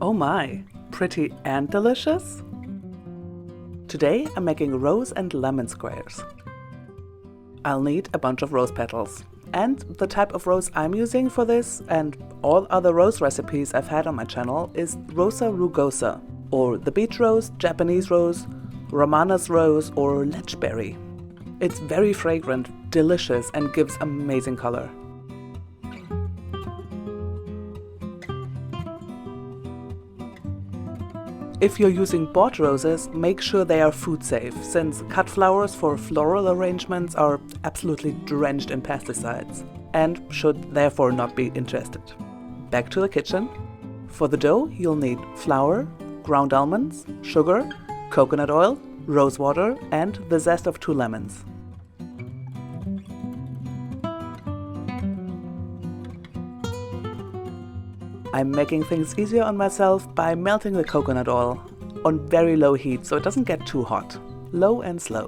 Oh my, pretty and delicious? Today I'm making rose and lemon squares. I'll need a bunch of rose petals. And the type of rose I'm using for this and all other rose recipes I've had on my channel is Rosa rugosa, or the beach rose, Japanese rose, Romanes rose, or lechberry. It's very fragrant, delicious, and gives amazing color. If you're using bought roses, make sure they are food safe, since cut flowers for floral arrangements are absolutely drenched in pesticides and should therefore not be ingested. Back to the kitchen. For the dough, you'll need flour, ground almonds, sugar, coconut oil, rose water, and the zest of 2 lemons. I'm making things easier on myself by melting the coconut oil on very low heat so it doesn't get too hot. Low and slow.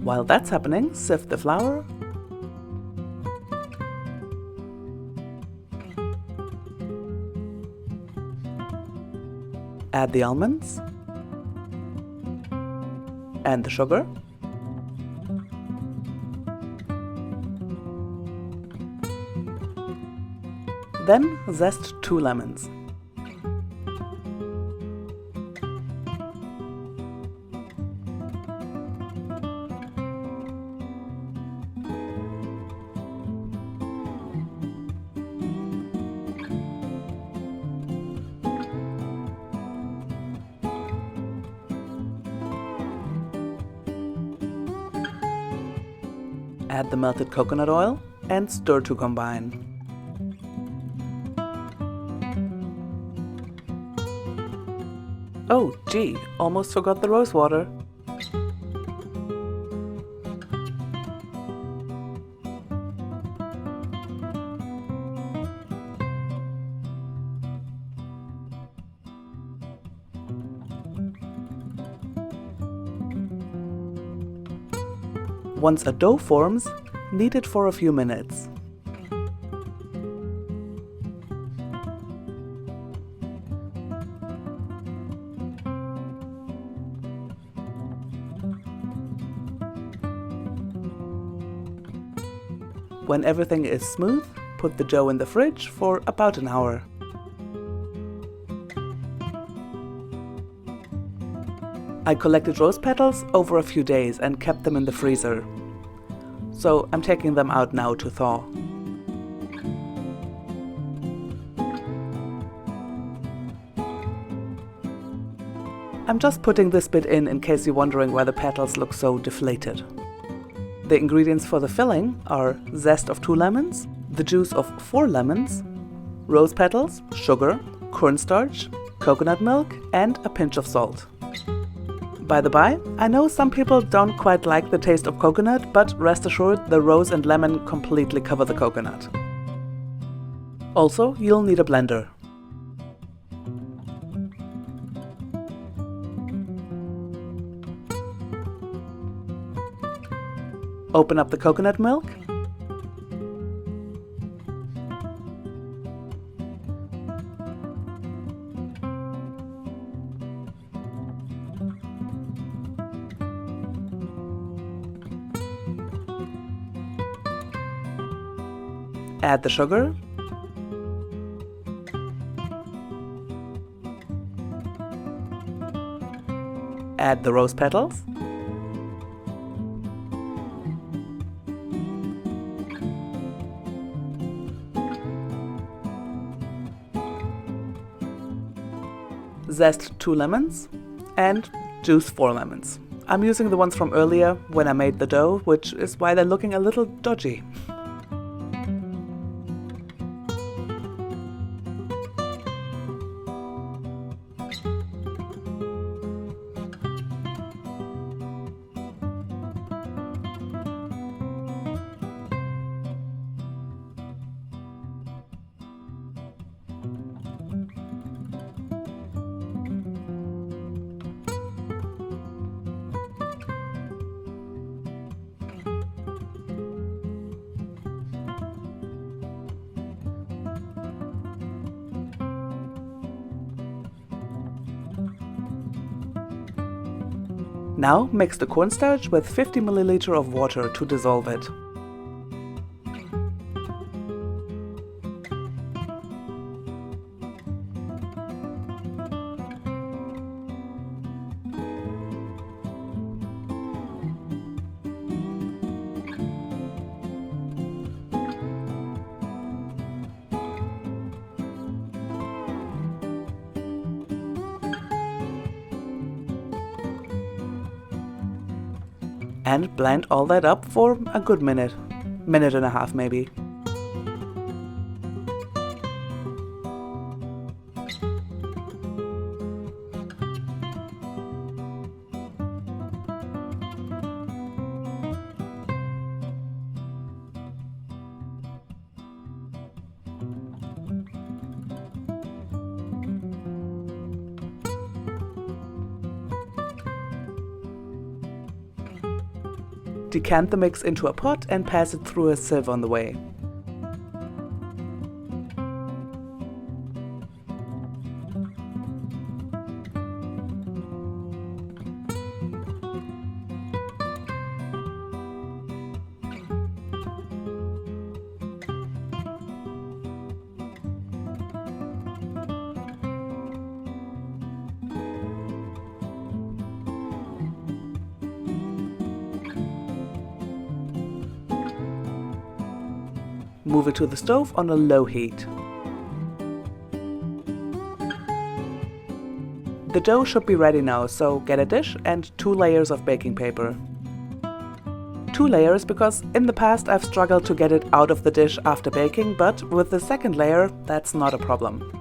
While that's happening, sift the flour, add the almonds and the sugar, then zest 2 lemons. Add the melted coconut oil and stir to combine. Oh gee, almost forgot the rose water. Once a dough forms, knead it for a few minutes. When everything is smooth, put the dough in the fridge for about an hour. I collected rose petals over a few days and kept them in the freezer. So I'm taking them out now to thaw. I'm just putting this bit in case you're wondering why the petals look so deflated. The ingredients for the filling are zest of 2 lemons, the juice of 4 lemons, rose petals, sugar, cornstarch, coconut milk, and a pinch of salt. By the by, I know some people don't quite like the taste of coconut, but rest assured the rose and lemon completely cover the coconut. Also, you'll need a blender. Open up the coconut milk. Add the sugar. Add the rose petals. Zest 2 lemons and juice 4 lemons. I'm using the ones from earlier when I made the dough, which is why they're looking a little dodgy. Now mix the cornstarch with 50 ml of water to dissolve it. And blend all that up for a good minute and a half maybe. Decant the mix into a pot and pass it through a sieve on the way. Move it to the stove on a low heat. The dough should be ready now, so get a dish and 2 layers of baking paper. 2 layers because in the past I've struggled to get it out of the dish after baking, but with the second layer that's not a problem.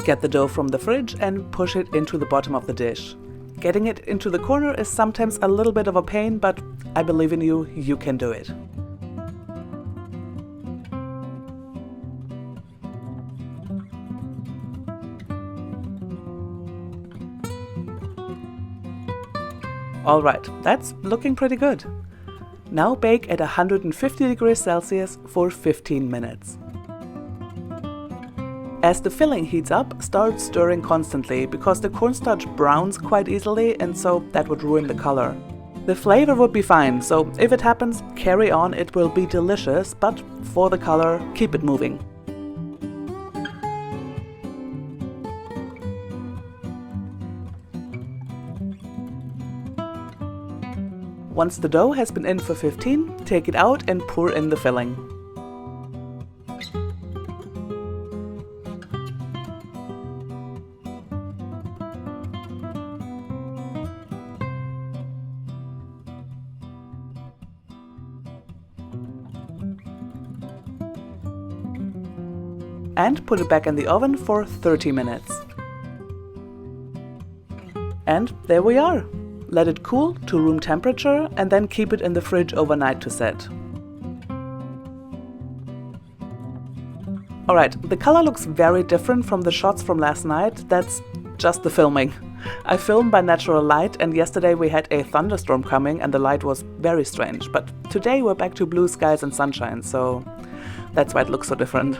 Get the dough from the fridge and push it into the bottom of the dish. Getting it into the corner is sometimes a little bit of a pain, but I believe in you, you can do it. Alright, that's looking pretty good. Now bake at 150 degrees Celsius for 15 minutes. As the filling heats up, start stirring constantly because the cornstarch browns quite easily and so that would ruin the color. The flavor would be fine, so if it happens, carry on, it will be delicious, but for the color, keep it moving. Once the dough has been in for 15, take it out and pour in the filling. And put it back in the oven for 30 minutes. And there we are! Let it cool to room temperature and then keep it in the fridge overnight to set. Alright, the color looks very different from the shots from last night. That's just the filming. I filmed by natural light and yesterday we had a thunderstorm coming and the light was very strange. But today we're back to blue skies and sunshine, so that's why it looks so different.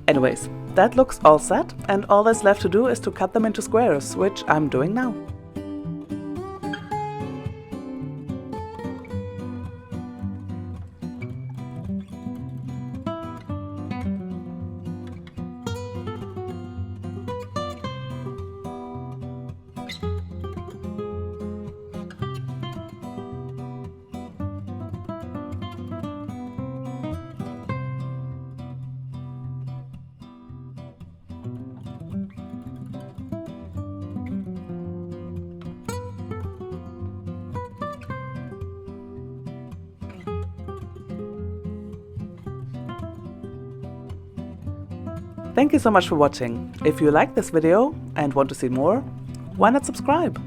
Anyways, that looks all set, and all that's left to do is to cut them into squares, which I'm doing now. Thank you so much for watching. If you like this video and want to see more, why not subscribe?